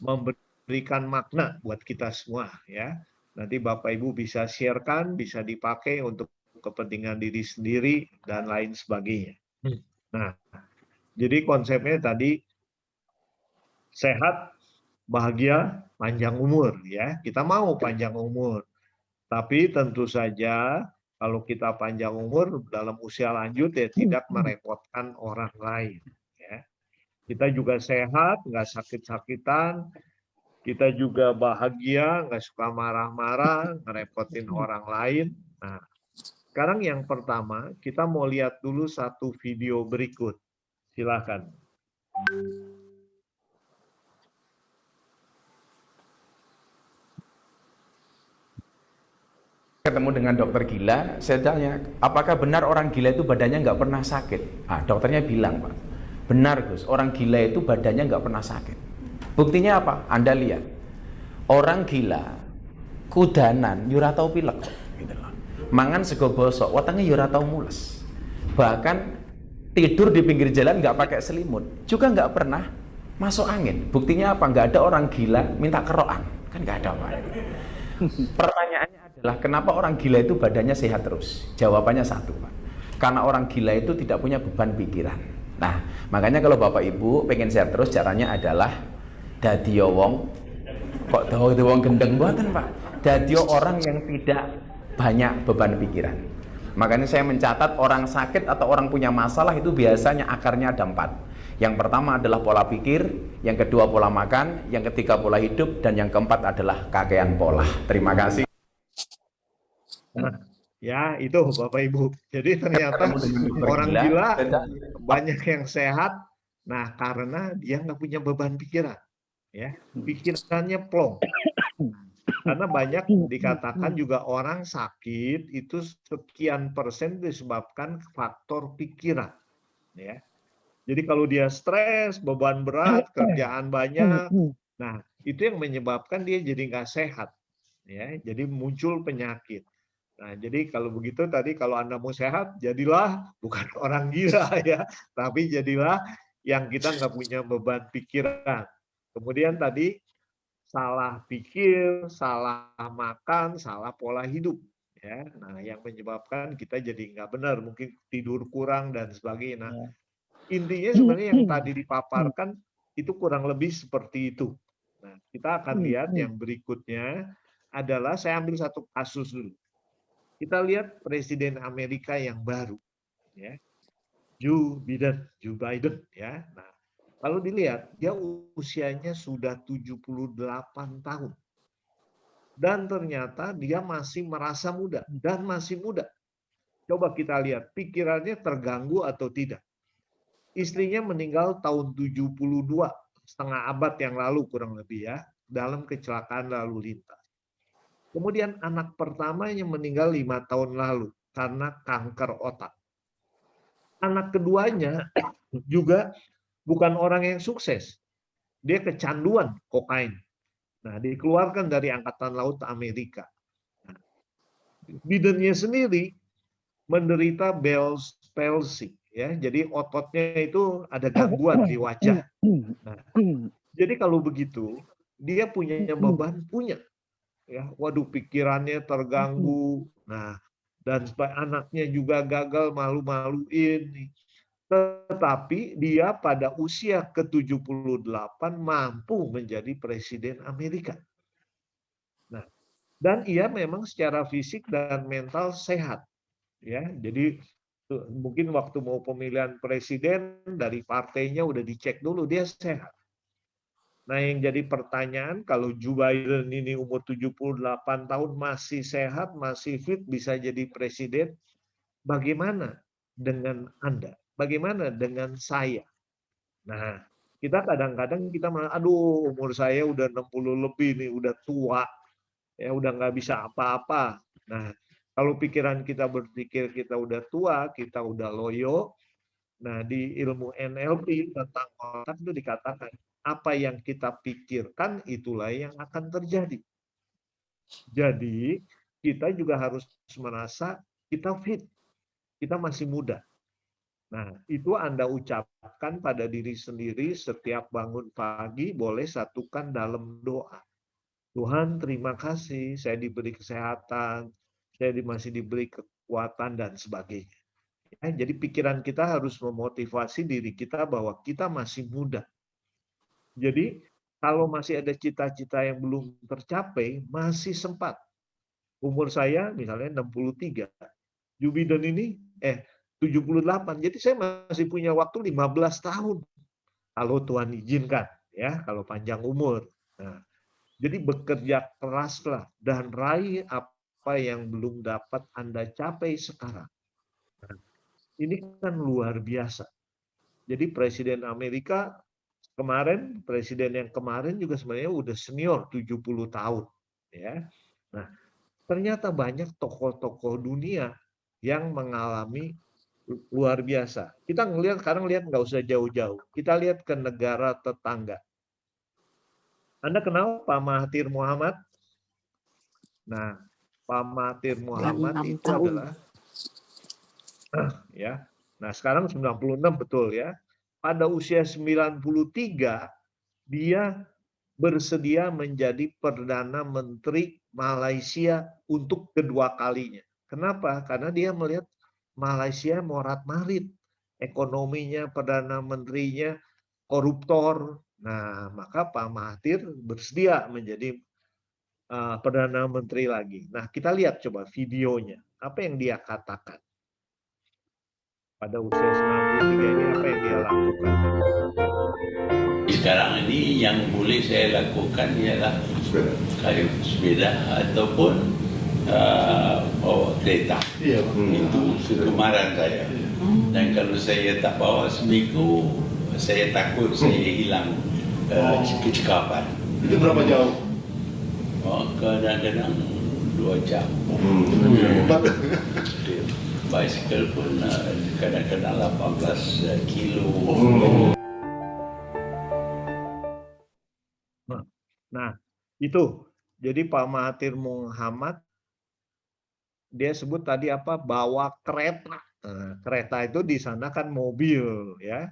memberikan makna buat kita semua ya. Nanti Bapak Ibu bisa sharekan, bisa dipakai untuk kepentingan diri sendiri dan lain sebagainya. Nah, jadi konsepnya tadi sehat, bahagia, panjang umur ya. Kita mau panjang umur. Tapi tentu saja kalau kita panjang umur dalam usia lanjut ya tidak merepotkan orang lain ya. Kita juga sehat, nggak sakit-sakitan, kita juga bahagia, nggak suka marah-marah, ngerepotin orang lain. Nah, sekarang yang pertama, kita mau lihat dulu satu video berikut. Silakan. Ketemu dengan dokter gila, saya tanya, apakah benar orang gila itu badannya nggak pernah sakit? Ah, dokternya bilang, Pak, benar Gus, orang gila itu badannya nggak pernah sakit. Buktinya apa? Anda lihat, orang gila, kudanan, yura tau pilek, gitu loh. Mangan sego gosok, watangnya yura tau mules. Bahkan tidur di pinggir jalan nggak pakai selimut, juga nggak pernah masuk angin. Buktinya apa? Nggak ada orang gila minta kerokan, kan nggak ada, Pak. Pertanyaannya adalah kenapa orang gila itu badannya sehat terus? Jawabannya satu, Pak. Karena orang gila itu tidak punya beban pikiran. Nah, makanya kalau Bapak Ibu pengen sehat terus, caranya adalah dadi wong kok dadi wong gendeng mboten, Pak. Dadi orang yang tidak banyak beban pikiran. Makanya saya mencatat orang sakit atau orang punya masalah itu biasanya akarnya ada 4. Yang pertama adalah pola pikir, yang kedua pola makan, yang ketiga pola hidup, dan yang keempat adalah kakean pola. Terima kasih. Nah, ya itu Bapak Ibu. Jadi ternyata orang gila banyak yang sehat. Nah, karena dia nggak punya beban pikiran, ya pikirannya plong. Karena banyak dikatakan juga orang sakit itu sekian persen disebabkan faktor pikiran, ya. Jadi kalau dia stres, beban berat, kerjaan banyak, nah itu yang menyebabkan dia jadi nggak sehat, ya. Jadi muncul penyakit. Nah, jadi kalau begitu tadi kalau Anda mau sehat, jadilah bukan orang gila ya, tapi jadilah yang kita nggak punya beban pikiran. Kemudian tadi salah pikir, salah makan, salah pola hidup. Ya, nah yang menyebabkan kita jadi nggak benar, mungkin tidur kurang dan sebagainya. Nah, intinya sebenarnya yang tadi dipaparkan itu kurang lebih seperti itu. Nah, kita akan lihat yang berikutnya adalah saya ambil satu kasus dulu. Kita lihat Presiden Amerika yang baru, ya, Joe Biden, ya. Nah, kalau dilihat dia usianya sudah 78 tahun dan ternyata dia masih merasa muda dan masih muda. Coba kita lihat pikirannya terganggu atau tidak. Istrinya meninggal tahun 72, setengah abad yang lalu kurang lebih ya, dalam kecelakaan lalu lintas. Kemudian anak pertamanya meninggal 5 tahun lalu karena kanker otak. Anak keduanya juga bukan orang yang sukses. Dia kecanduan kokain. Nah, dikeluarkan dari Angkatan Laut Amerika. Nah, Bidennya sendiri menderita Bell's palsy, ya. Jadi ototnya itu ada gangguan di wajah. Nah, jadi kalau begitu, dia punya beban, punya. Ya, waduh pikirannya terganggu. Nah, dan anaknya juga gagal, malu-maluin. Tetapi dia pada usia ke-78 mampu menjadi presiden Amerika. Nah, dan ia memang secara fisik dan mental sehat. Ya, jadi mungkin waktu mau pemilihan presiden dari partainya udah dicek dulu dia sehat. Nah, yang jadi pertanyaan kalau Joe Biden ini umur 78 tahun masih sehat, masih fit, bisa jadi presiden, bagaimana dengan Anda? Bagaimana dengan saya? Nah, kita kadang-kadang kita aduh umur saya udah 60 lebih nih, udah tua, ya udah nggak bisa apa-apa. Nah, kalau pikiran kita berpikir kita udah tua, kita udah loyo, nah di ilmu NLP tentang otak itu dikatakan, apa yang kita pikirkan itulah yang akan terjadi. Jadi, kita juga harus merasa kita fit, kita masih muda. Nah, itu Anda ucapkan pada diri sendiri setiap bangun pagi, boleh satukan dalam doa. Tuhan, terima kasih saya diberi kesehatan, saya masih diberi kekuatan dan sebagainya. Ya, jadi pikiran kita harus memotivasi diri kita bahwa kita masih muda. Jadi kalau masih ada cita-cita yang belum tercapai, masih sempat. Umur saya misalnya 63, Jubiden ini 78. Jadi saya masih punya waktu 15 tahun kalau Tuhan izinkan, ya, kalau panjang umur. Nah, jadi bekerja keraslah dan raih apa yang belum dapat Anda capai sekarang. Nah, ini kan luar biasa. Jadi Presiden Amerika kemarin, presiden yang kemarin juga sebenarnya udah senior 70 tahun, ya. Nah, ternyata banyak tokoh-tokoh dunia yang mengalami luar biasa. Kita ngelihat sekarang, lihat nggak usah jauh-jauh. Kita lihat ke negara tetangga. Anda kenal Pak Mahathir Muhammad? Nah, Pak Mahathir Muhammad itu adalah ya. Nah, sekarang 96 betul ya. Pada usia 93 dia bersedia menjadi Perdana Menteri Malaysia untuk kedua kalinya. Kenapa? Karena dia melihat Malaysia morat-marit. Ekonominya, Perdana Menterinya koruptor. Nah, maka Pak Mahathir bersedia menjadi Perdana Menteri lagi. Nah, kita lihat coba videonya. Apa yang dia katakan? Pada usia 93 ini apa yang dia lakukan? Sekarang ini yang boleh saya lakukan ialah kayu sepeda ataupun bawa kereta. Itu kegemaran saya. Dan kalau saya tak bawa seminggu, saya takut saya hilang kecekapan. Itu berapa jauh? Kadang-kadang 2 jam. Bicycle pun kadang-kadang 18 kilo. Nah, itu. Jadi Pak Mahathir Muhammad, dia sebut tadi apa? Bawa kereta. Nah, kereta itu di sana kan mobil, ya.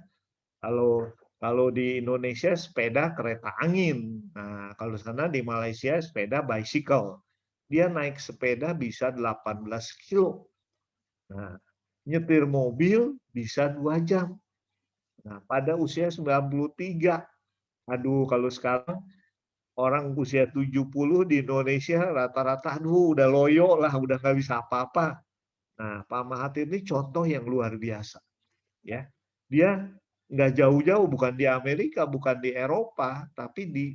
Kalau di Indonesia sepeda kereta angin. Nah, kalau sana di Malaysia sepeda bicycle. Dia naik sepeda bisa 18 kilo. Nah, nyetir mobil bisa 2 jam. Nah, pada usia 93. Aduh, kalau sekarang orang usia 70 di Indonesia rata-rata aduh udah loyo lah, udah nggak bisa apa-apa. Nah, Pak Mahathir ini contoh yang luar biasa. Ya, dia nggak jauh-jauh, bukan di Amerika, bukan di Eropa, tapi di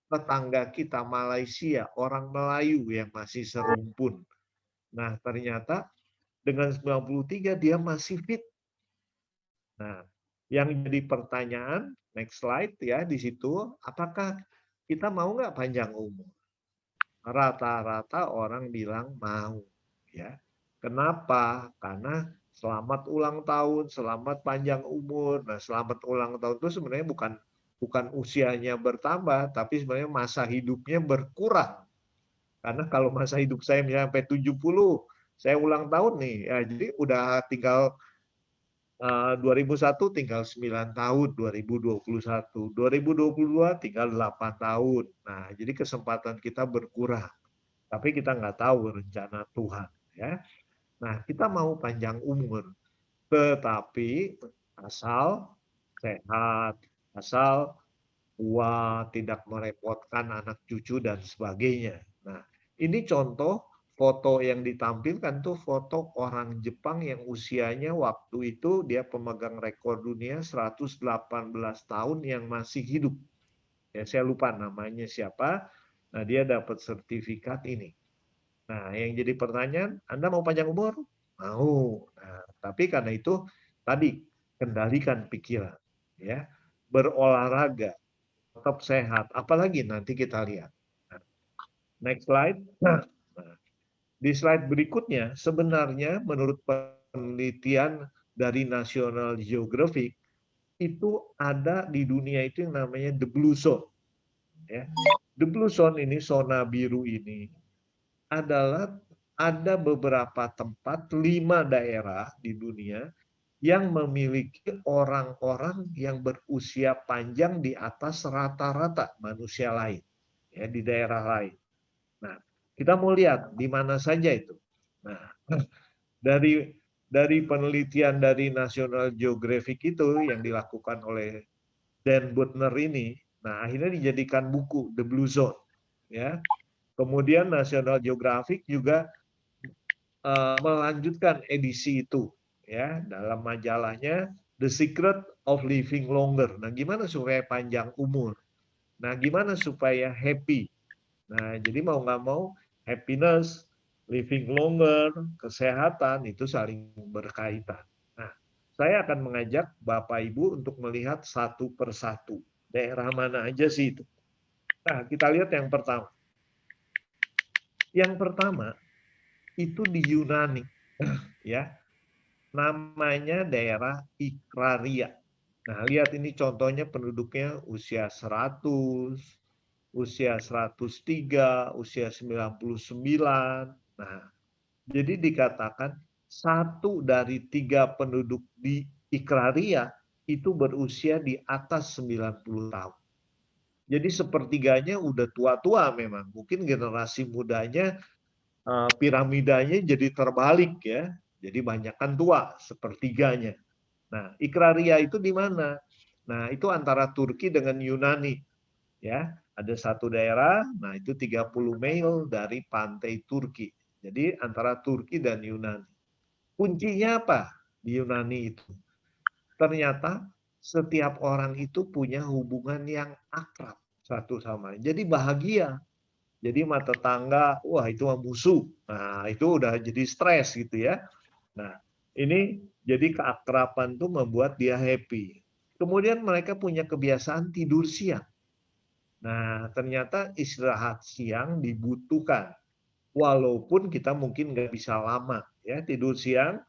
tetangga kita Malaysia, orang Melayu yang masih serumpun. Nah, ternyata dengan 93 dia masih fit. Nah, yang jadi pertanyaan, next slide ya, di situ, apakah kita mau nggak panjang umur? Rata-rata orang bilang mau. Ya, kenapa? Karena selamat ulang tahun, selamat panjang umur. Nah, selamat ulang tahun itu sebenarnya bukan usianya bertambah, tapi sebenarnya masa hidupnya berkurang. Karena kalau masa hidup saya misalnya sampai 70, saya ulang tahun nih, ya jadi udah tinggal 2001 tinggal 9 tahun, 2021, 2022 tinggal 8 tahun. Nah, jadi kesempatan kita berkurang. Tapi kita nggak tahu rencana Tuhan, ya. Nah, kita mau panjang umur, tetapi asal sehat, asal tua, tidak merepotkan anak cucu dan sebagainya. Nah, ini contoh foto yang ditampilkan tuh foto orang Jepang yang usianya waktu itu dia pemegang rekor dunia 118 tahun yang masih hidup. Ya, saya lupa namanya siapa. Nah, dia dapat sertifikat ini. Nah, yang jadi pertanyaan, Anda mau panjang umur? Mau. Nah, tapi karena itu tadi kendalikan pikiran, ya, berolahraga, tetap sehat. Apalagi nanti kita lihat. Nah, next slide. Nah, di slide berikutnya, sebenarnya menurut penelitian dari National Geographic, itu ada di dunia itu yang namanya the blue zone. Ya. The blue zone ini, zona biru ini, adalah ada beberapa tempat, 5 daerah di dunia yang memiliki orang-orang yang berusia panjang di atas rata-rata manusia lain, ya, di daerah lain. Nah, kita mau lihat di mana saja itu. Nah, dari penelitian dari National Geographic itu yang dilakukan oleh Dan Buettner ini, nah akhirnya dijadikan buku The Blue Zone, ya. Kemudian National Geographic juga melanjutkan edisi itu, ya, dalam majalahnya The Secret of Living Longer. Nah, gimana supaya panjang umur? Nah, gimana supaya happy? Nah, jadi mau nggak mau happiness, living longer, kesehatan itu saling berkaitan. Nah, saya akan mengajak Bapak Ibu untuk melihat satu persatu. Daerah mana aja sih itu? Nah, kita lihat yang pertama. Yang pertama itu di Yunani, ya. Namanya daerah Ikraria. Nah, lihat ini contohnya penduduknya usia 100, usia 103, usia 99. Nah, jadi dikatakan 1 dari 3 penduduk di Ikraria itu berusia di atas 90 tahun. Jadi sepertiganya udah tua-tua memang. Mungkin generasi mudanya piramidanya jadi terbalik ya. Jadi banyakkan tua sepertiganya. Nah, Ikraria itu di mana? Nah, itu antara Turki dengan Yunani. Ya, ada satu daerah, nah itu 30 mil dari pantai Turki. Jadi antara Turki dan Yunani. Kuncinya apa di Yunani itu? Ternyata setiap orang itu punya hubungan yang akrab satu sama lain. Jadi bahagia. Jadi mata tetangga, wah itu mah musuh. Nah, itu udah jadi stres gitu ya. Nah, ini jadi keakraban tuh membuat dia happy. Kemudian mereka punya kebiasaan tidur siang. Nah, ternyata istirahat siang dibutuhkan. Walaupun kita mungkin nggak bisa lama. Ya, tidur siang,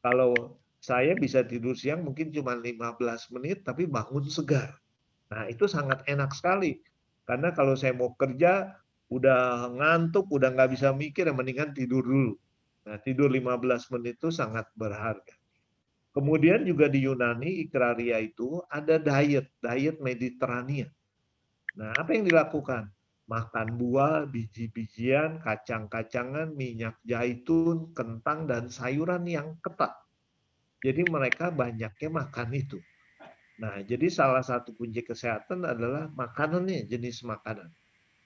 kalau saya bisa tidur siang mungkin cuma 15 menit, tapi bangun segar. Nah, itu sangat enak sekali. Karena kalau saya mau kerja, udah ngantuk, udah nggak bisa mikir, mendingan tidur dulu. Nah, tidur 15 menit itu sangat berharga. Kemudian juga di Yunani, Ikraria itu ada diet Mediterania. Nah, apa yang dilakukan? Makan buah, biji-bijian, kacang-kacangan, minyak zaitun, kentang, dan sayuran yang ketat. Jadi mereka banyaknya makan itu. Nah, jadi salah satu kunci kesehatan adalah makanannya, jenis makanan.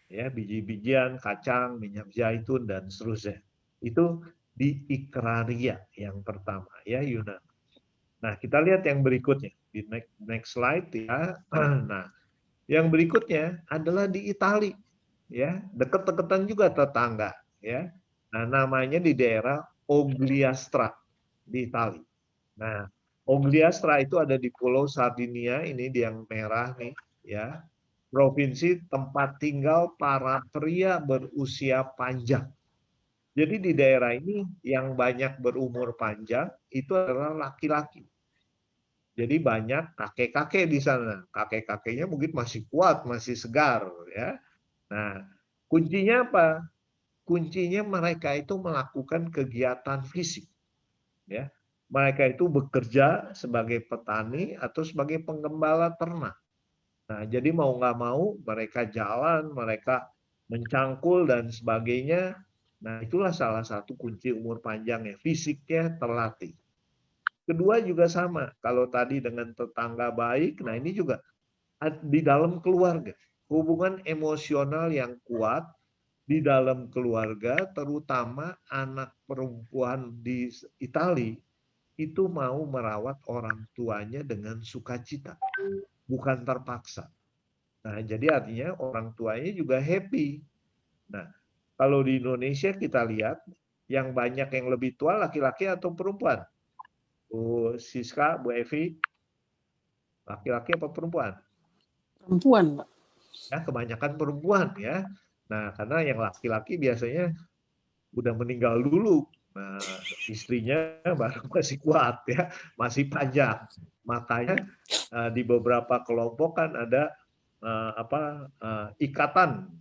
Ya, biji-bijian, kacang, minyak zaitun, dan seterusnya. Itu di Ikraria yang pertama, ya Yunan. Nah, kita lihat yang berikutnya. Di next slide ya. Nah, yang berikutnya adalah di Italia, ya, dekat-dekatan juga tetangga, ya. Nah, namanya di daerah Ogliastra di Italia. Nah, Ogliastra itu ada di Pulau Sardinia, ini di yang merah nih, ya. Provinsi tempat tinggal para pria berusia panjang. Jadi di daerah ini yang banyak berumur panjang itu adalah laki-laki. Jadi banyak kakek-kakek di sana. Kakek-kakeknya mungkin masih kuat, masih segar, ya. Nah, kuncinya apa? Kuncinya mereka itu melakukan kegiatan fisik, ya. Mereka itu bekerja sebagai petani atau sebagai penggembala ternak. Nah, jadi mau nggak mau mereka jalan, mereka mencangkul dan sebagainya. Nah, itulah salah satu kunci umur panjangnya, fisiknya terlatih. Kedua juga sama, kalau tadi dengan tetangga baik, nah ini juga di dalam keluarga. Hubungan emosional yang kuat di dalam keluarga, terutama anak perempuan di Italia, itu mau merawat orang tuanya dengan sukacita, bukan terpaksa. Nah, jadi artinya orang tuanya juga happy. Nah, kalau di Indonesia kita lihat, yang banyak yang lebih tua laki-laki atau perempuan? Bu Siska, Bu Evi, laki-laki apa perempuan? Perempuan, Pak. Ya, kebanyakan perempuan ya. Nah, karena yang laki-laki biasanya udah meninggal dulu. Nah, istrinya baru masih kuat ya, masih panjang. Makanya di beberapa kelompok kan ada ikatan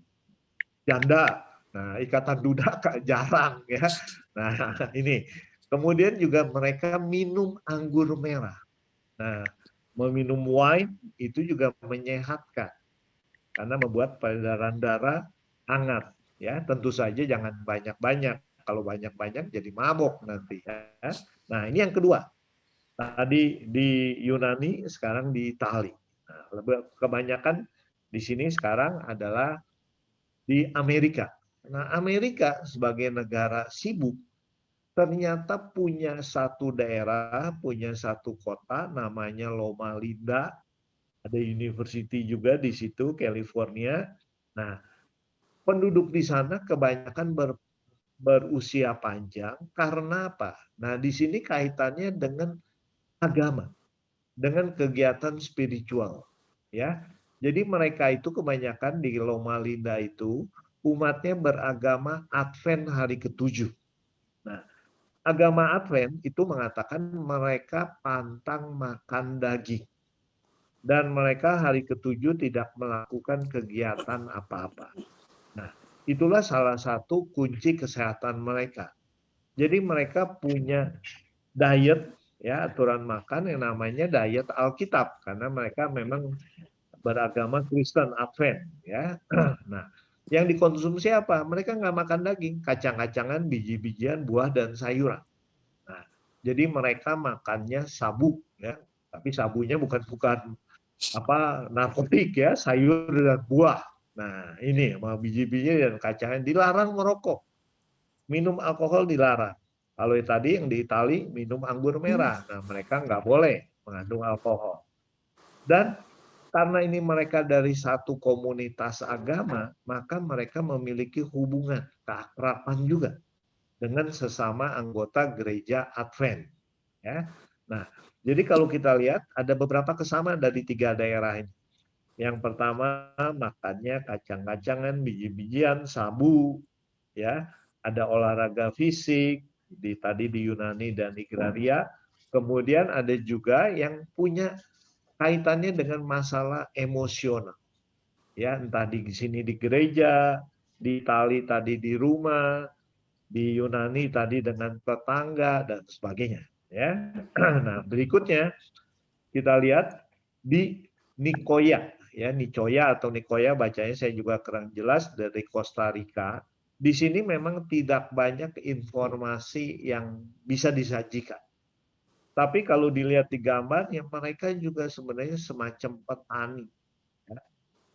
janda. Nah, ikatan duda jarang ya. Nah, ini. Kemudian juga mereka minum anggur merah. Nah, meminum wine itu juga menyehatkan karena membuat peredaran darah hangat. Ya, tentu saja jangan banyak-banyak. Kalau banyak-banyak jadi mabok nanti. Ya. Nah, ini yang kedua. Tadi di Yunani, sekarang di Itali. Nah, kebanyakan di sini sekarang adalah di Amerika. Nah, Amerika sebagai negara sibuk ternyata punya satu daerah, punya satu kota namanya Loma Linda. Ada university juga di situ, California. Nah, penduduk di sana kebanyakan berusia panjang karena apa? Nah, di sini kaitannya dengan agama, dengan kegiatan spiritual, ya. Jadi mereka itu kebanyakan di Loma Linda itu umatnya beragama Advent hari ke-7. Nah, agama Advent itu mengatakan mereka pantang makan daging dan mereka hari ke-7 tidak melakukan kegiatan apa-apa. Nah, itulah salah satu kunci kesehatan mereka. Jadi mereka punya diet, ya, aturan makan yang namanya diet Alkitab karena mereka memang beragama Kristen Advent, ya. Nah, yang dikonsumsi apa? Mereka nggak makan daging, kacang-kacangan, biji-bijian, buah dan sayuran. Nah, jadi mereka makannya sabu, ya. Tapi sabunya bukan apa narkotik, ya, sayur dan buah. Nah, ini sama biji-biji dan kacangan. Dilarang merokok, minum alkohol dilarang. Kalau tadi yang di Itali minum anggur merah, nah mereka nggak boleh mengandung alkohol. Dan karena ini mereka dari satu komunitas agama, maka mereka memiliki hubungan keakraban juga dengan sesama anggota gereja Advent. Ya, nah, jadi kalau kita lihat ada beberapa kesamaan dari 3 daerah ini. Yang pertama makannya kacang-kacangan, biji-bijian, sabu, ya, ada olahraga fisik tadi di Yunani dan Igraria. Kemudian ada juga yang punya kaitannya dengan masalah emosional. Ya, entah di sini di gereja, di Itali tadi di rumah, di Yunani tadi dengan tetangga dan sebagainya, ya. Nah, berikutnya kita lihat di Nicoya, ya, Nicoya atau Nicoya bacanya saya juga kurang jelas, dari Costa Rica. Di sini memang tidak banyak informasi yang bisa disajikan. Tapi kalau dilihat di gambar, ya mereka juga sebenarnya semacam petani. Ya.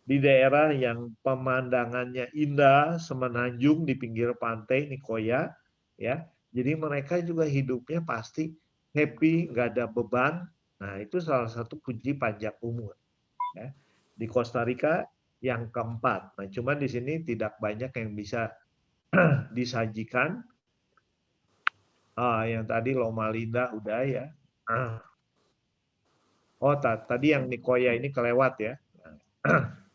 Di daerah yang pemandangannya indah, semenanjung di pinggir pantai Nicoya, ya. Jadi mereka juga hidupnya pasti happy, nggak ada beban. Nah, itu salah satu kunci panjang umur. Ya. Di Costa Rica yang keempat. Nah, cuma di sini tidak banyak yang bisa disajikan. Yang tadi Loma Linda udah, ya. Oh, tadi yang Nicoya ini kelewat, ya.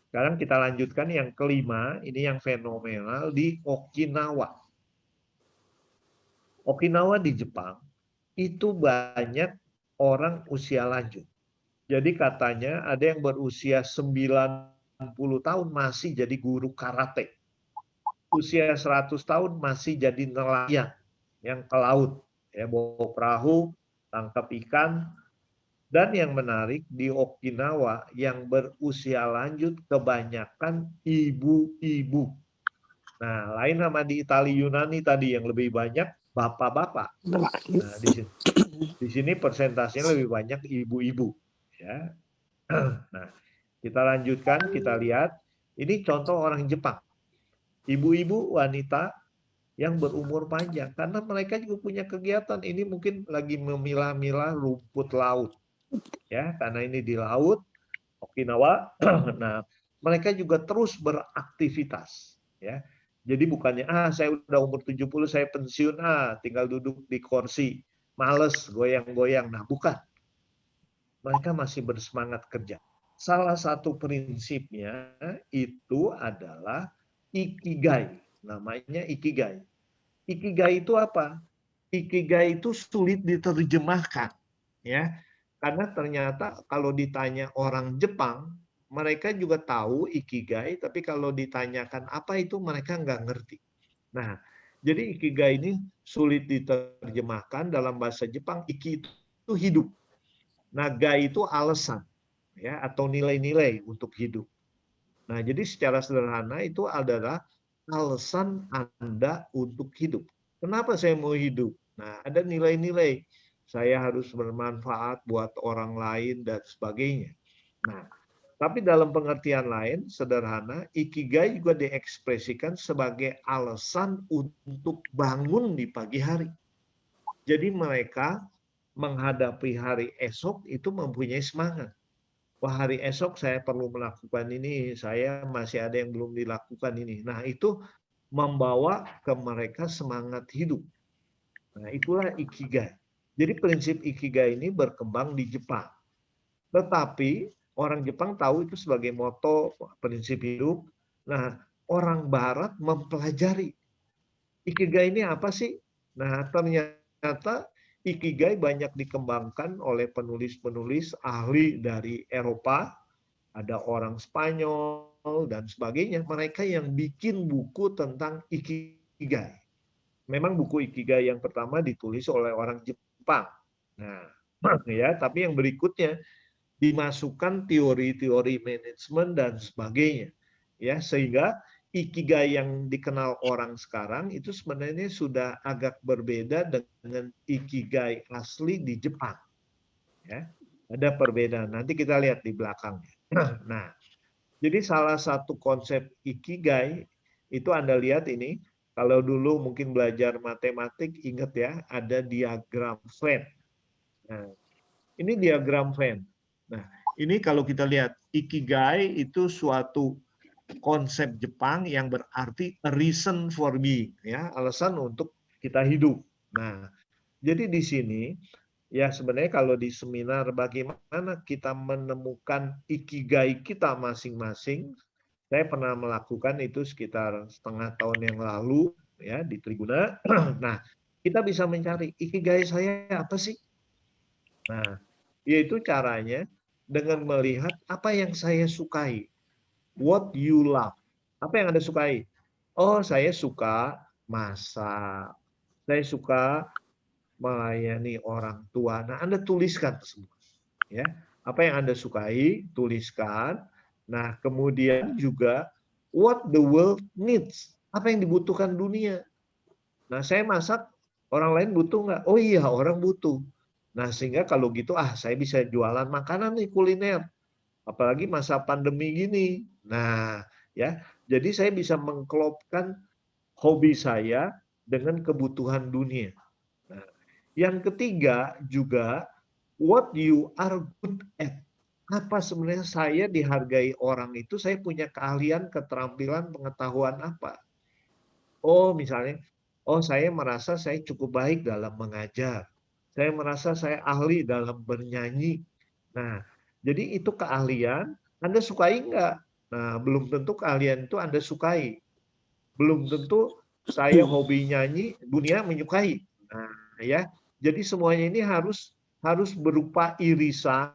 Sekarang kita lanjutkan yang kelima, ini yang fenomenal di Okinawa. Okinawa di Jepang itu banyak orang usia lanjut. Jadi katanya ada yang berusia 90 tahun masih jadi guru karate. Usia 100 tahun masih jadi nelayan yang ke laut, ya, bawa perahu, tangkap ikan. Dan yang menarik di Okinawa yang berusia lanjut kebanyakan ibu-ibu. Nah, lain sama di Italia Yunani tadi yang lebih banyak bapak-bapak. Nah, di sini persentasenya lebih banyak ibu-ibu, ya. Nah, kita lanjutkan, kita lihat. Ini contoh orang Jepang. Ibu-ibu wanita yang berumur panjang karena mereka juga punya kegiatan. Ini mungkin lagi memilah-milah rumput laut. Ya, karena ini di laut Okinawa. Nah, mereka juga terus beraktivitas, ya. Jadi bukannya saya udah umur 70 saya pensiun, tinggal duduk di kursi, males goyang-goyang. Nah, bukan. Mereka masih bersemangat kerja. Salah satu prinsipnya itu adalah ikigai. Namanya ikigai. Ikigai itu apa? Ikigai itu sulit diterjemahkan, ya. Karena ternyata kalau ditanya orang Jepang, mereka juga tahu ikigai, tapi kalau ditanyakan apa itu mereka nggak ngerti. Nah, Jadi ikigai ini sulit diterjemahkan dalam bahasa Jepang. Iki itu hidup. Nah, gai itu alasan, ya, atau nilai-nilai untuk hidup. Nah, jadi secara sederhana itu adalah alasan Anda untuk hidup. Kenapa saya mau hidup? Nah, ada nilai-nilai. Saya harus bermanfaat buat orang lain dan sebagainya. Nah, tapi dalam pengertian lain, sederhana, ikigai juga diekspresikan sebagai alasan untuk bangun di pagi hari. Jadi mereka menghadapi hari esok itu mempunyai semangat. Wah, hari esok saya perlu melakukan ini, saya masih ada yang belum dilakukan ini. Nah, itu membawa ke mereka semangat hidup. Nah, itulah ikigai. Jadi prinsip ikigai ini berkembang di Jepang. Tetapi orang Jepang tahu itu sebagai moto prinsip hidup. Nah, orang Barat mempelajari ikigai ini apa sih? Nah, ternyata ikigai banyak dikembangkan oleh penulis-penulis ahli dari Eropa, ada orang Spanyol dan sebagainya. Mereka yang bikin buku tentang ikigai. Memang buku ikigai yang pertama ditulis oleh orang Jepang. Nah, ya, tapi yang berikutnya dimasukkan teori-teori manajemen dan sebagainya, ya, sehingga ikigai yang dikenal orang sekarang itu sebenarnya sudah agak berbeda dengan ikigai asli di Jepang, ya. Ada perbedaan, nanti kita lihat di belakangnya. Nah, jadi salah satu konsep ikigai itu Anda lihat ini, kalau dulu mungkin belajar matematik, ingat ya, ada diagram Venn. Nah, ini diagram Venn. Nah, ini kalau kita lihat, ikigai itu suatu konsep Jepang yang berarti a reason for being, ya, alasan untuk kita hidup. Nah, jadi di sini ya sebenarnya kalau di seminar bagaimana kita menemukan ikigai kita masing-masing, saya pernah melakukan itu sekitar setengah tahun yang lalu, ya, di Triguna. Nah, kita bisa mencari ikigai saya apa sih? Nah, yaitu caranya dengan melihat apa yang saya sukai. What you love. Apa yang Anda sukai? Oh, saya suka masak. Saya suka melayani orang tua. Nah, Anda tuliskan semua. Ya, apa yang Anda sukai, tuliskan. Nah, kemudian juga what the world needs. Apa yang dibutuhkan dunia. Nah, saya masak, orang lain butuh nggak? Oh iya, orang butuh. Nah, sehingga kalau gitu, saya bisa jualan makanan nih, kuliner. Apalagi masa pandemi gini. Nah, ya, jadi saya bisa mengklopkan hobi saya dengan kebutuhan dunia. Nah, yang ketiga juga, what you are good at. Apa sebenarnya saya dihargai orang itu, saya punya keahlian, keterampilan, pengetahuan apa. Oh, misalnya, oh saya merasa saya cukup baik dalam mengajar. Saya merasa saya ahli dalam bernyanyi. Nah, jadi itu keahlian, Anda sukai nggak? Nah, belum tentu keahlian itu Anda sukai. Belum tentu saya hobi nyanyi, dunia menyukai. Nah, ya. Jadi semuanya ini harus berupa irisan.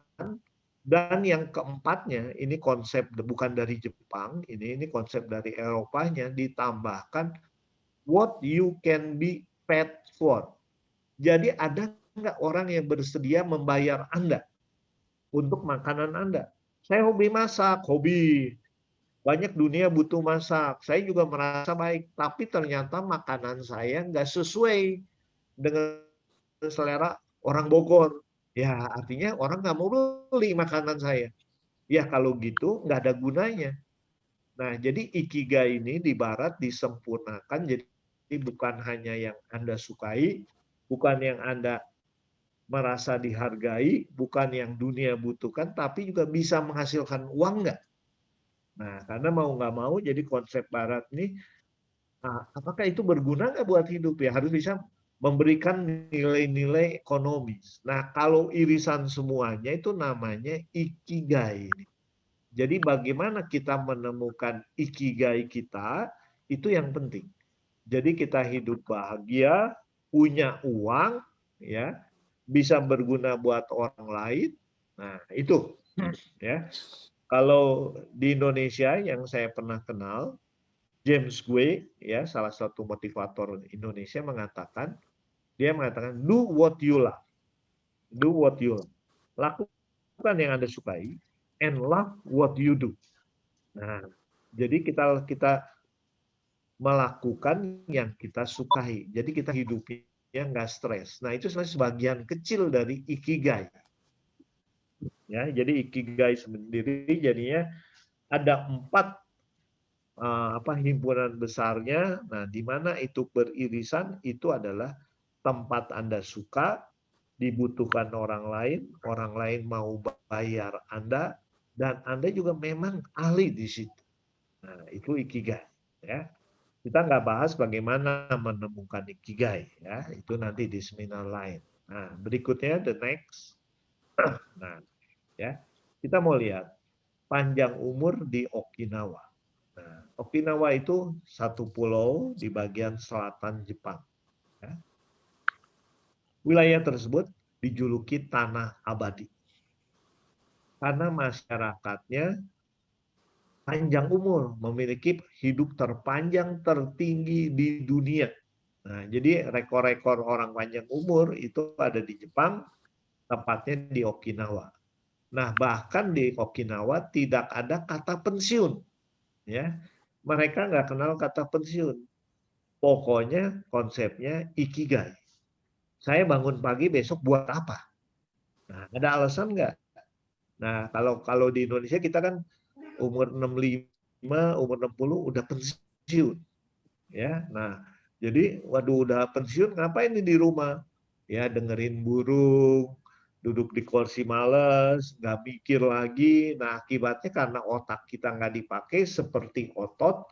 Dan yang keempatnya, ini konsep bukan dari Jepang, ini konsep dari Eropanya, ditambahkan what you can be paid for. Jadi ada nggak orang yang bersedia membayar Anda untuk makanan Anda? Saya hobi masak, hobi. Banyak dunia butuh masak. Saya juga merasa baik, tapi ternyata makanan saya nggak sesuai dengan selera orang Bogor. Ya, artinya orang nggak mau beli makanan saya. Ya, kalau gitu nggak ada gunanya. Nah, jadi ikigai ini di Barat disempurnakan, jadi bukan hanya yang Anda sukai, bukan yang Anda merasa dihargai, bukan yang dunia butuhkan, tapi juga bisa menghasilkan uang nggak? Nah, karena mau nggak mau, jadi konsep Barat ini, apakah itu berguna nggak buat hidup? Ya harus bisa memberikan nilai-nilai ekonomis. Nah, kalau irisan semuanya itu namanya ikigai. Jadi bagaimana kita menemukan ikigai kita, itu yang penting. Jadi kita hidup bahagia, punya uang, ya, bisa berguna buat orang lain. Nah, itu ya. Kalau di Indonesia yang saya pernah kenal, James Gray, ya, salah satu motivator Indonesia dia mengatakan do what you love. Do what you love. Lakukan yang Anda sukai and love what you do. Nah, jadi kita melakukan yang kita sukai. Jadi kita hidupnya nggak stres. Nah, itu sebenarnya sebagian kecil dari ikigai. Ya, jadi ikigai sendiri jadinya ada 4 himpunan besarnya. Nah, di mana itu beririsan itu adalah tempat Anda suka, dibutuhkan orang lain mau bayar Anda, dan Anda juga memang ahli di situ. Nah, itu ikigai. Ya, kita nggak bahas bagaimana menemukan ikigai. Ya, itu nanti di seminar lain. Nah, berikutnya the next. Nah, ya, kita mau lihat panjang umur di Okinawa. Nah, Okinawa itu satu pulau di bagian selatan Jepang. Ya. Wilayah tersebut dijuluki tanah abadi. Karena masyarakatnya panjang umur, memiliki hidup terpanjang tertinggi di dunia. Nah, jadi rekor-rekor orang panjang umur itu ada di Jepang, tepatnya di Okinawa. Nah, bahkan di Okinawa tidak ada kata pensiun. Ya, mereka nggak kenal kata pensiun. Pokoknya konsepnya ikigai. Saya bangun pagi besok buat apa? Nah, ada alasan nggak? Nah, kalau di Indonesia kita kan umur 65, umur 60 udah pensiun. Ya, nah, jadi waduh udah pensiun ngapain nih di rumah? Ya, dengerin burung, duduk di kursi males, nggak mikir lagi. Nah, akibatnya karena otak kita nggak dipakai seperti otot,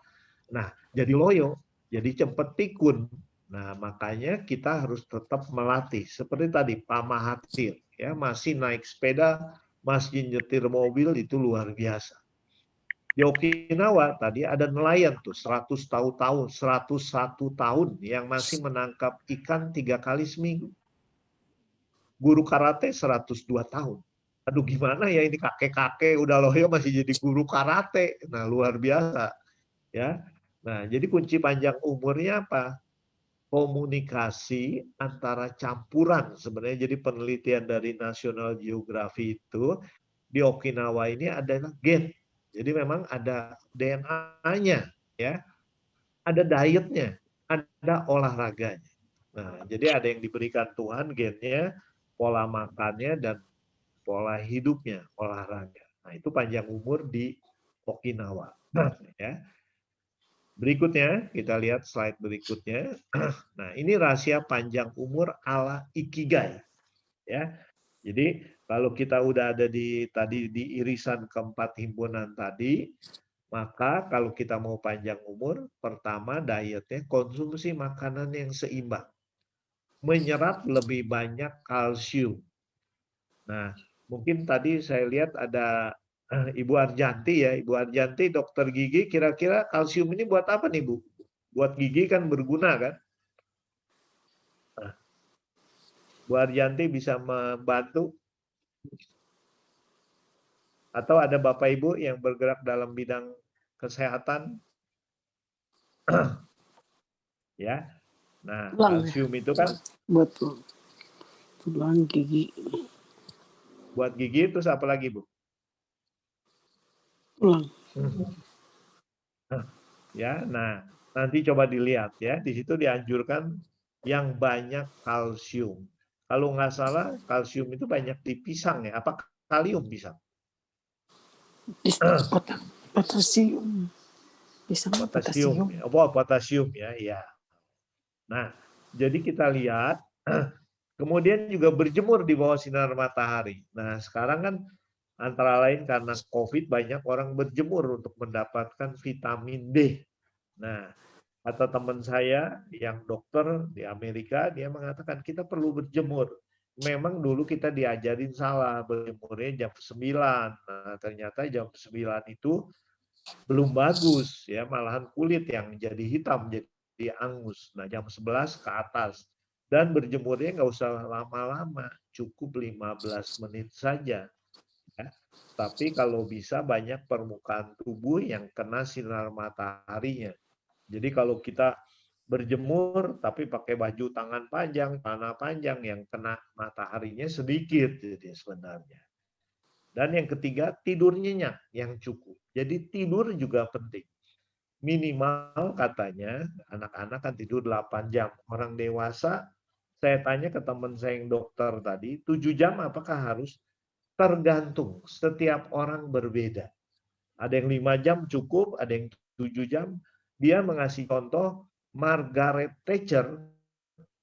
nah jadi loyo, jadi cepet pikun. Nah, makanya kita harus tetap melatih. Seperti tadi Pak Mahathir, ya, masih naik sepeda, masih nyetir mobil, itu luar biasa. Di Okinawa tadi ada nelayan tuh 101 tahun yang masih menangkap ikan 3 kali seminggu. Guru karate 102 tahun. Aduh gimana ya ini kakek-kakek udah loyo masih jadi guru karate. Nah, luar biasa. Ya. Nah, jadi kunci panjang umurnya apa? Komunikasi antara campuran. Sebenarnya jadi penelitian dari National Geographic itu di Okinawa ini adalah gen. Jadi memang ada DNA-nya, ya, ada dietnya, ada olahraganya. Nah, jadi ada yang diberikan Tuhan gennya, pola makannya dan pola hidupnya, olahraga. Nah, itu panjang umur di Okinawa. Ya. Berikutnya, kita lihat slide berikutnya. Nah, ini rahasia panjang umur ala ikigai. Ya. Jadi, kalau kita udah ada tadi di irisan keempat himpunan tadi, maka kalau kita mau panjang umur, pertama dietnya konsumsi makanan yang seimbang. Menyerap lebih banyak kalsium. Nah, mungkin tadi saya lihat ada Ibu Arjanti ya, Ibu Arjanti dokter gigi, kira-kira kalsium ini buat apa nih Bu? Buat gigi kan berguna kan? Nah, Bu Arjanti bisa membantu? Atau ada Bapak Ibu yang bergerak dalam bidang kesehatan? Ya, nah Tulang ya? kalsium itu kan Buat tulang gigi. buat gigi, terus apa lagi Bu? Tulang. Ya, nah nanti coba dilihat ya, di situ dianjurkan yang banyak kalsium. Kalau nggak salah kalsium itu banyak di pisang ya, apa kalium pisang? Potasium. Bisa Potasium. potasium. Oh, potasium ya, ya. Nah, jadi kita lihat, kemudian juga berjemur di bawah sinar matahari. Nah, sekarang kan antara lain karena COVID banyak orang berjemur untuk mendapatkan vitamin D. Nah, kata teman saya yang dokter di Amerika, dia mengatakan kita perlu berjemur. Memang dulu kita diajarin salah, berjemurnya jam 9. Nah, ternyata jam 9 itu belum bagus, ya, malahan kulit yang jadi hitam, jadi angus. Nah, jam 11 ke atas. Dan berjemurnya nggak usah lama-lama, cukup 15 menit saja. Ya. Tapi kalau bisa banyak permukaan tubuh yang kena sinar mataharinya. Jadi kalau kita berjemur tapi pakai baju tangan panjang, celana panjang yang kena mataharinya sedikit jadi sebenarnya. Dan yang ketiga, tidur nyenyak yang cukup. Jadi tidur juga penting. Minimal katanya anak-anak kan tidur 8 jam. Orang dewasa, saya tanya ke teman saya yang dokter tadi, 7 jam apakah harus? Tergantung, setiap orang berbeda. Ada yang 5 jam cukup, ada yang 7 jam. Dia mengasih contoh Margaret Thatcher,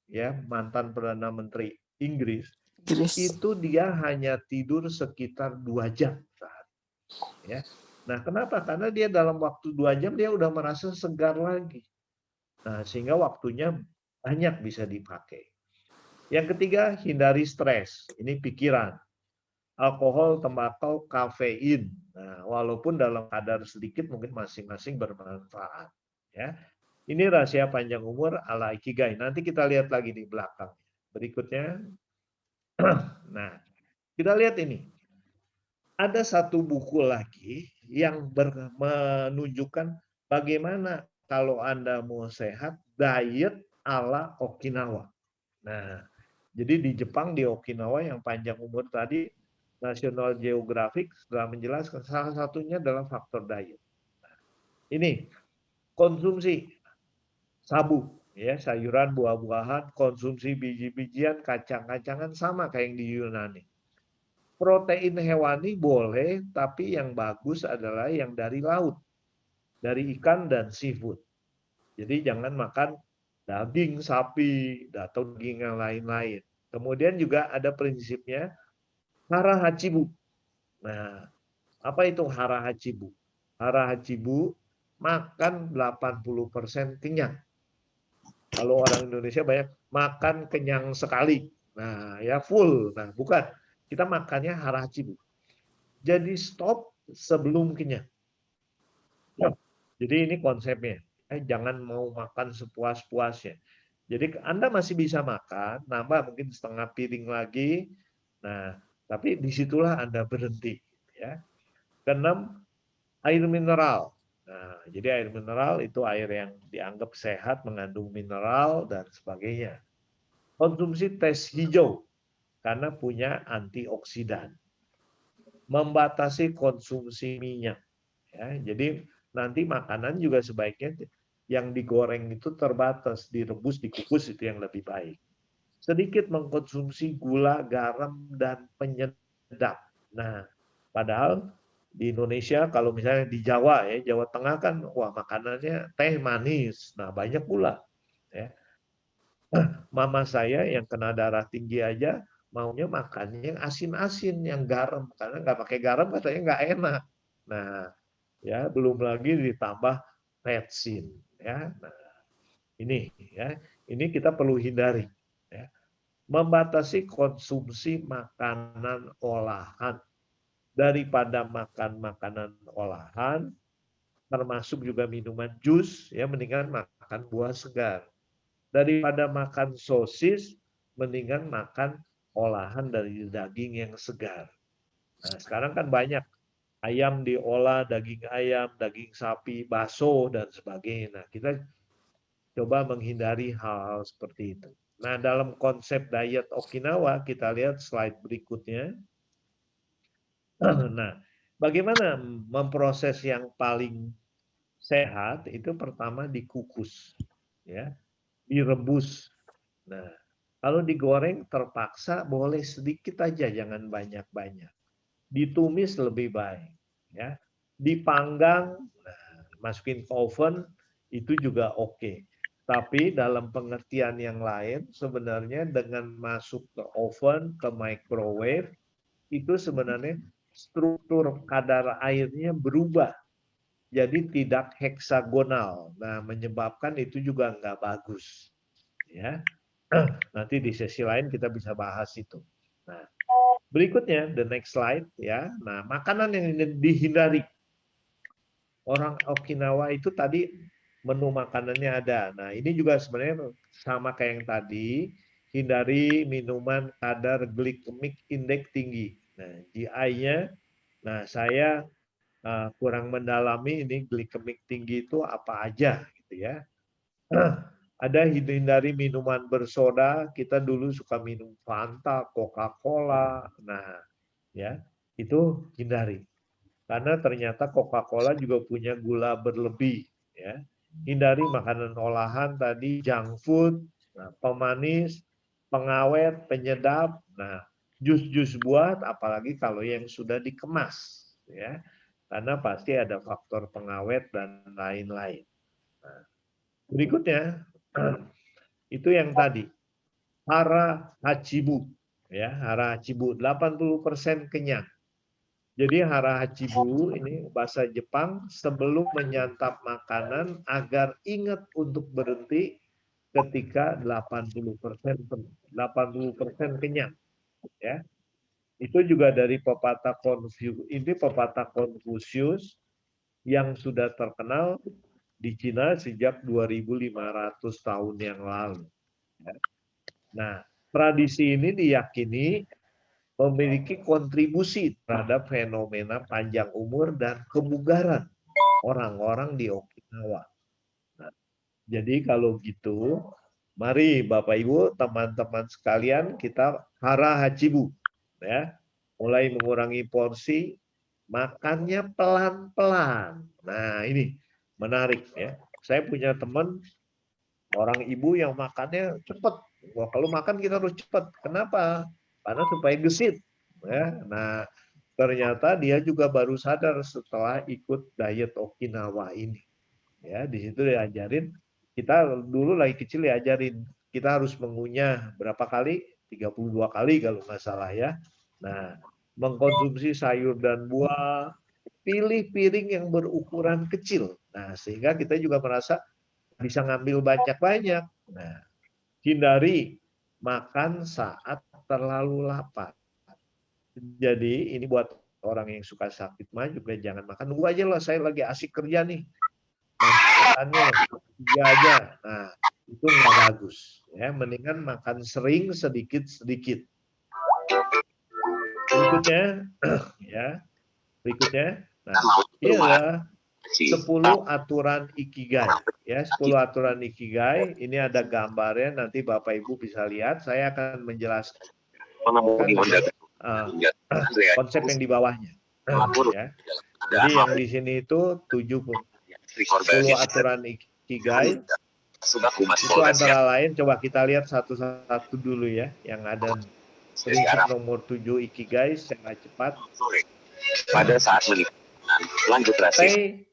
ya mantan Perdana Menteri Inggris, Grace. itu dia hanya tidur sekitar 2 jam sehari. Ya. Nah, kenapa? Karena dia dalam waktu 2 jam dia udah merasa segar lagi. Nah, sehingga waktunya banyak bisa dipakai. Yang ketiga, hindari stres. Ini pikiran. Alkohol, tembakau, kafein. Nah, walaupun dalam kadar sedikit mungkin masing-masing bermanfaat. Ya. Ini rahasia panjang umur ala Ikigai. Nanti kita lihat lagi di belakang. Berikutnya. Nah, kita lihat ini. Ada satu buku lagi yang menunjukkan bagaimana kalau Anda mau sehat, diet ala Okinawa. Nah, jadi di Jepang, di Okinawa yang panjang umur tadi, National Geographic sudah menjelaskan salah satunya adalah faktor diet. Ini konsumsi sabu, ya sayuran, buah-buahan, konsumsi biji-bijian, kacang-kacangan sama kayak yang di Yunani. Protein hewani boleh, tapi yang bagus adalah yang dari laut, dari ikan dan seafood. Jadi jangan makan daging sapi atau daging yang lain-lain. Kemudian juga ada prinsipnya hara hachibu. Nah, apa itu hara hachibu? Hara hachibu makan 80% kenyang. Kalau orang Indonesia banyak makan kenyang sekali. Nah, ya full. Nah, bukan. Kita makannya hara hachibu. Jadi stop sebelum kenyang. Jadi ini konsepnya. Jangan mau makan sepuas-puasnya. Jadi Anda masih bisa makan, nambah mungkin setengah piring lagi. Nah, tapi disitulah Anda berhenti. Ya. Keenam, air mineral. Nah, jadi air mineral itu air yang dianggap sehat, mengandung mineral dan sebagainya. Konsumsi teh hijau karena punya antioksidan. Membatasi konsumsi minyak. Ya, jadi nanti makanan juga sebaiknya yang digoreng itu terbatas, direbus, dikukus itu yang lebih baik. Sedikit mengkonsumsi gula, garam, dan penyedap. Nah, padahal di Indonesia kalau misalnya di Jawa ya, Jawa Tengah kan wah makanannya teh manis. Nah, banyak gula. Ya. Mama saya yang kena darah tinggi aja maunya makannya yang asin-asin, yang garam karena nggak pakai garam katanya nggak enak. Nah, ya belum lagi ditambah petsin ya. Nah, ini ya, ini kita perlu hindari ya. Membatasi konsumsi makanan olahan daripada makan makanan olahan termasuk juga minuman jus ya, mendingan makan buah segar. Daripada makan sosis mendingan makan olahan dari daging yang segar. Nah, sekarang kan banyak ayam diolah, daging ayam, daging sapi, bakso, dan sebagainya. Nah, kita coba menghindari hal-hal seperti itu. Nah, dalam konsep diet Okinawa, kita lihat slide berikutnya. Nah, bagaimana memproses yang paling sehat? Itu pertama dikukus, ya, direbus. Nah, kalau digoreng terpaksa boleh sedikit aja, jangan banyak-banyak. Ditumis lebih baik, ya. Dipanggang, nah, masukin ke oven itu juga oke. Tapi dalam pengertian yang lain sebenarnya dengan masuk ke oven, ke microwave itu sebenarnya struktur kadar airnya berubah. Jadi tidak heksagonal. Nah, menyebabkan itu juga nggak bagus. Ya. Nanti di sesi lain kita bisa bahas itu. Nah, berikutnya, the next slide ya. Nah, makanan yang dihindari. Orang Okinawa itu tadi menu makanannya ada. Nah, ini juga sebenarnya sama kayak yang tadi, hindari minuman kadar glikemik indeks tinggi. Nah, GI-nya, nah saya kurang mendalami ini glikemik tinggi itu apa aja gitu ya. Ada hindari minuman bersoda, kita dulu suka minum Fanta, Coca-Cola. Nah, ya, itu hindari. Karena ternyata Coca-Cola juga punya gula berlebih, ya. Hindari makanan olahan tadi, junk food, nah, pemanis, pengawet, penyedap. Nah, jus-jus buah apalagi kalau yang sudah dikemas, ya. Karena pasti ada faktor pengawet dan lain-lain. Nah, berikutnya itu yang tadi hara hachibu, ya, hara hachibu 80% kenyang. Jadi hara hachibu ini bahasa Jepang, sebelum menyantap makanan agar ingat untuk berhenti ketika 80% kenyang, ya. Itu juga dari pepatah Konfusius. Ini pepatah Konfusius yang sudah terkenal di Cina sejak 2500 tahun yang lalu. Nah, tradisi ini diyakini memiliki kontribusi terhadap fenomena panjang umur dan kebugaran orang-orang di Okinawa. Nah, jadi kalau gitu, mari Bapak Ibu, teman-teman sekalian, kita hara hachibu, ya, mulai mengurangi porsi, makannya pelan-pelan. Nah, ini menarik, ya. Saya punya teman orang ibu yang makannya cepat. Wah, kalau makan kita harus cepat. Kenapa? Karena supaya gesit. Ya. Nah, ternyata dia juga baru sadar setelah ikut diet Okinawa ini. Ya, di situ diajarin, kita dulu lagi kecil diajarin, kita harus mengunyah berapa kali? 32 kali kalau nggak salah ya. Nah, mengkonsumsi sayur dan buah, pilih piring yang berukuran kecil. Nah, sehingga kita juga merasa bisa ngambil banyak-banyak. Nah, hindari makan saat terlalu lapar. Jadi ini buat orang yang suka sakit mah juga jangan makan. Nunggu aja lah, saya lagi asik kerja nih. Makannya 3 aja. Nah, itu nggak bagus. Ya, mendingan makan sering sedikit-sedikit. Berikutnya, ya, berikutnya. Nah, ini adalah 10 aturan Ikigai. Ya, 10 aturan Ikigai. Ini ada gambarnya, nanti Bapak Ibu bisa lihat. Saya akan menjelaskan konsep yang di bawahnya. Ya. Jadi yang di sini itu 10 aturan Ikigai. Itu antara lain, coba kita lihat satu-satu dulu ya. Yang ada prinsip nomor 7 Ikigai secara cepat. Pada saat lanjut Stay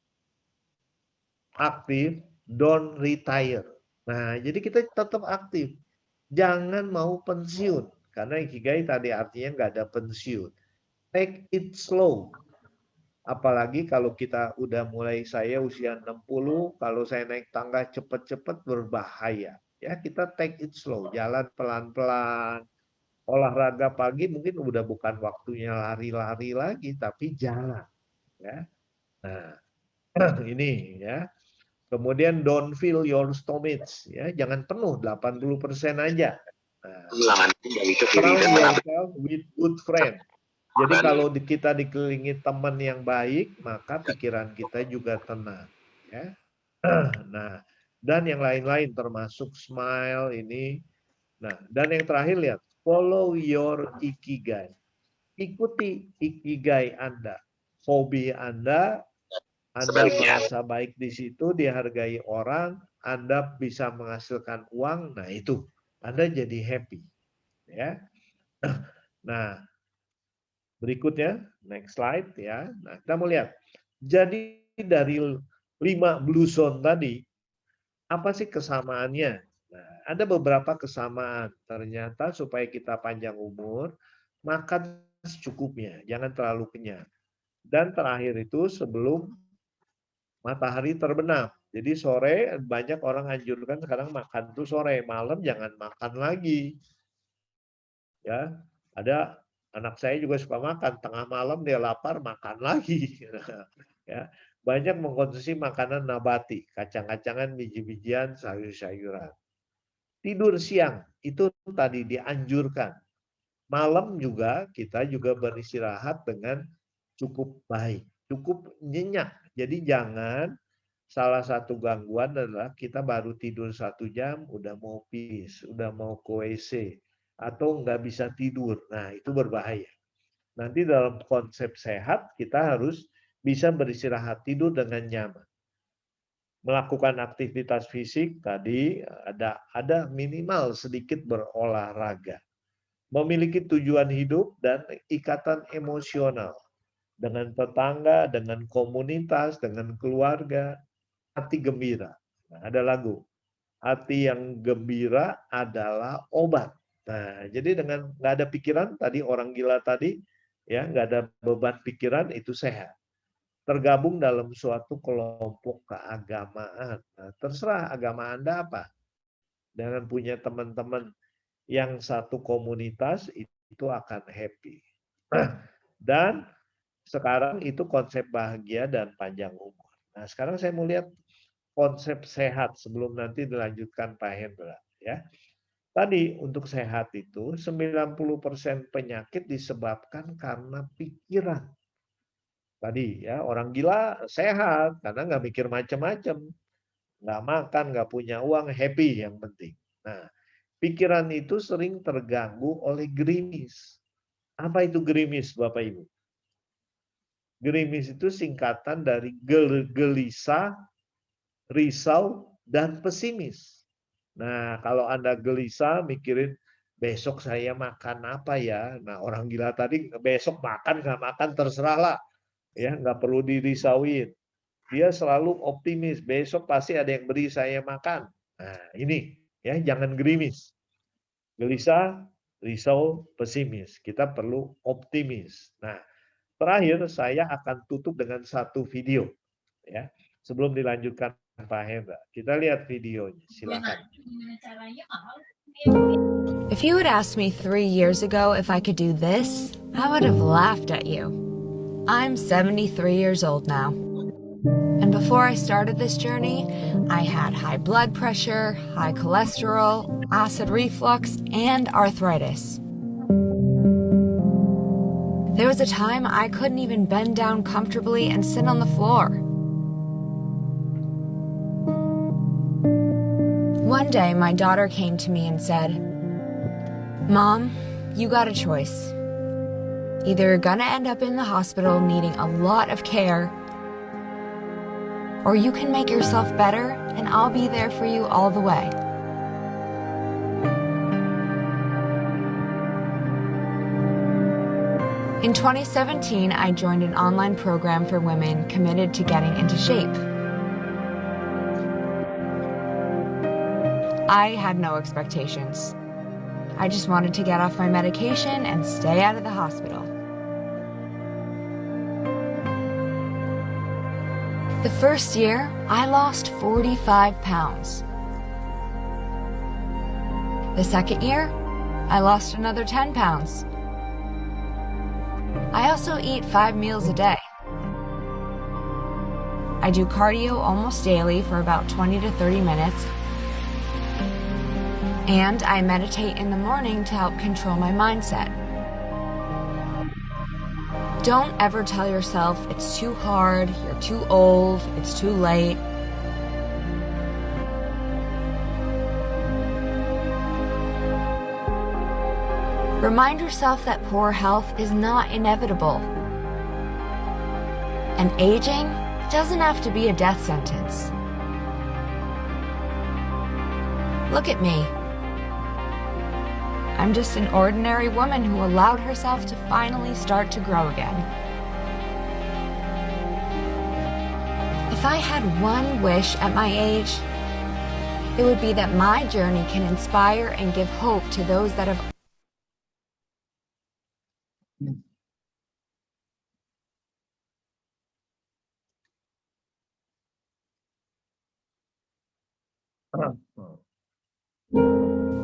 aktif, don't retire. Nah, jadi kita tetap aktif. Jangan mau pensiun. Karena Ikigai tadi artinya nggak ada pensiun. Take it slow. Apalagi kalau kita udah mulai, saya usia 60, kalau saya naik tangga cepat-cepat berbahaya. Ya, kita take it slow, jalan pelan-pelan. Olahraga pagi mungkin udah bukan waktunya lari-lari lagi, tapi jalan. Ya. Nah, ini ya. Kemudian don't fill your stomach, ya, jangan penuh 80% aja. Nah, surround yourself with good friend. Jadi kalau kita dikelilingi teman yang baik, maka pikiran kita juga tenang. Ya. Nah, dan yang lain-lain termasuk smile ini. Nah, dan yang terakhir lihat, follow your Ikigai. Ikuti Ikigai Anda. Hobi Anda merasa baik di situ, dihargai orang, Anda bisa menghasilkan uang, nah itu Anda jadi happy. Ya. Nah, berikutnya, next slide ya. Nah, kita mau lihat. Jadi dari 5 blue zone tadi, apa sih kesamaannya? Nah, ada beberapa kesamaan. Ternyata supaya kita panjang umur, makan secukupnya, jangan terlalu kenyang. Dan terakhir itu sebelum matahari terbenam. Jadi sore banyak orang anjurkan sekarang makan tuh sore, malam jangan makan lagi. Ya, ada anak saya juga suka makan, tengah malam dia lapar makan lagi. Ya, banyak mengkonsumsi makanan nabati, kacang-kacangan, biji-bijian, sayur-sayuran. Tidur siang itu tadi dianjurkan. Malam juga kita juga beristirahat dengan cukup baik, cukup nyenyak. Jadi jangan salah satu gangguan adalah kita baru tidur 1 jam, udah mau pipis, udah mau ke WC, atau nggak bisa tidur. Nah, itu berbahaya. Nanti dalam konsep sehat, kita harus bisa beristirahat tidur dengan nyaman. Melakukan aktivitas fisik tadi ada minimal sedikit berolahraga. Memiliki tujuan hidup dan ikatan emosional dengan tetangga, dengan komunitas, dengan keluarga, hati gembira. Nah, ada lagu, hati yang gembira adalah obat. Nah, jadi dengan nggak ada pikiran tadi orang gila tadi, ya nggak ada beban pikiran itu sehat. Tergabung dalam suatu kelompok keagamaan. Nah, terserah agama Anda apa. Dengan punya teman-teman yang satu komunitas itu akan happy. Dan sekarang itu konsep bahagia dan panjang umur. Nah, sekarang saya mau lihat konsep sehat sebelum nanti dilanjutkan Pak Hendra, ya. Tadi untuk sehat itu 90% penyakit disebabkan karena pikiran. Tadi ya, orang gila sehat karena nggak mikir macam-macam, nggak makan, nggak punya uang, happy yang penting. Nah, pikiran itu sering terganggu oleh gerimis. Apa itu gerimis, Bapak Ibu? Gerimis itu singkatan dari gelisah, risau, dan pesimis. Nah, kalau Anda gelisah, mikirin besok saya makan apa ya? Nah, orang gila tadi besok makan nggak makan terserahlah, ya nggak perlu dirisauin. Dia selalu optimis, besok pasti ada yang beri saya makan. Nah, ini ya jangan gerimis. Gelisah, risau, pesimis. Kita perlu optimis. Nah, terakhir saya akan tutup dengan satu video ya. Sebelum dilanjutkan Pak Hendra. Kita lihat videonya, silakan. If you had asked me 3 years ago if I could do this, I would have laughed at you. I'm 73 years old now. And before I started this journey, I had high blood pressure, high cholesterol, acid reflux, and arthritis. There was a time I couldn't even bend down comfortably and sit on the floor. One day, my daughter came to me and said, "Mom, you got a choice. Either you're gonna end up in the hospital needing a lot of care, or you can make yourself better and I'll be there for you all the way." In 2017, I joined an online program for women committed to getting into shape. I had no expectations. I just wanted to get off my medication and stay out of the hospital. The first year, I lost 45 pounds. The second year, I lost another 10 pounds. I also eat 5 meals a day. I do cardio almost daily for about 20 to 30 minutes. And I meditate in the morning to help control my mindset. Don't ever tell yourself it's too hard, you're too old, it's too late. Remind yourself that poor health is not inevitable. And aging doesn't have to be a death sentence. Look at me. I'm just an ordinary woman who allowed herself to finally start to grow again. If I had one wish at my age, it would be that my journey can inspire and give hope to those that have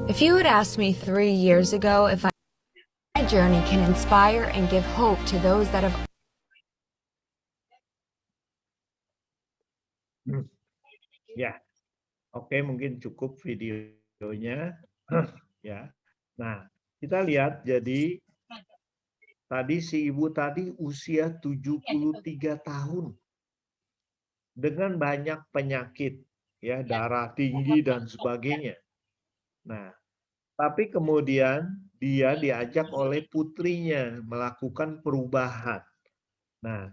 If you had asked me 3 years ago if my journey can inspire and give hope to those that have Ya, oke, mungkin cukup videonya. Ya, nah kita lihat jadi tadi si ibu tadi usia 73 tahun. dengan banyak penyakit, ya, darah tinggi dan sebagainya. Nah, tapi kemudian dia diajak oleh putrinya melakukan perubahan. Nah,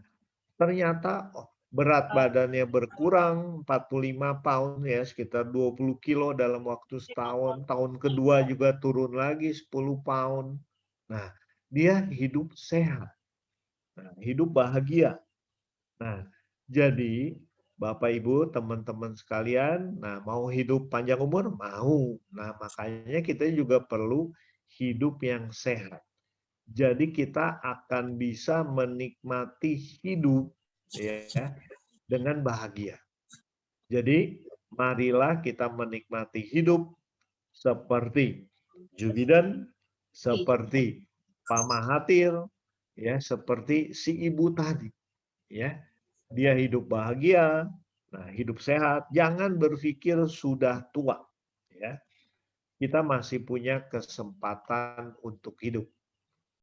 ternyata berat badannya berkurang 45 pound, ya, sekitar 20 kilo dalam waktu setahun. Tahun kedua juga turun lagi 10 pound. Nah, dia hidup sehat. Nah, hidup bahagia. Nah, jadi Bapak Ibu, teman-teman sekalian, nah, mau hidup panjang umur? Mau. Nah, makanya kita juga perlu hidup yang sehat. Jadi kita akan bisa menikmati hidup, ya, dengan bahagia. Jadi marilah kita menikmati hidup seperti Jubidan, seperti Pak Mahathir, ya, seperti si ibu tadi, ya. Dia hidup bahagia, nah, hidup sehat. Jangan berpikir sudah tua, ya. Kita masih punya kesempatan untuk hidup.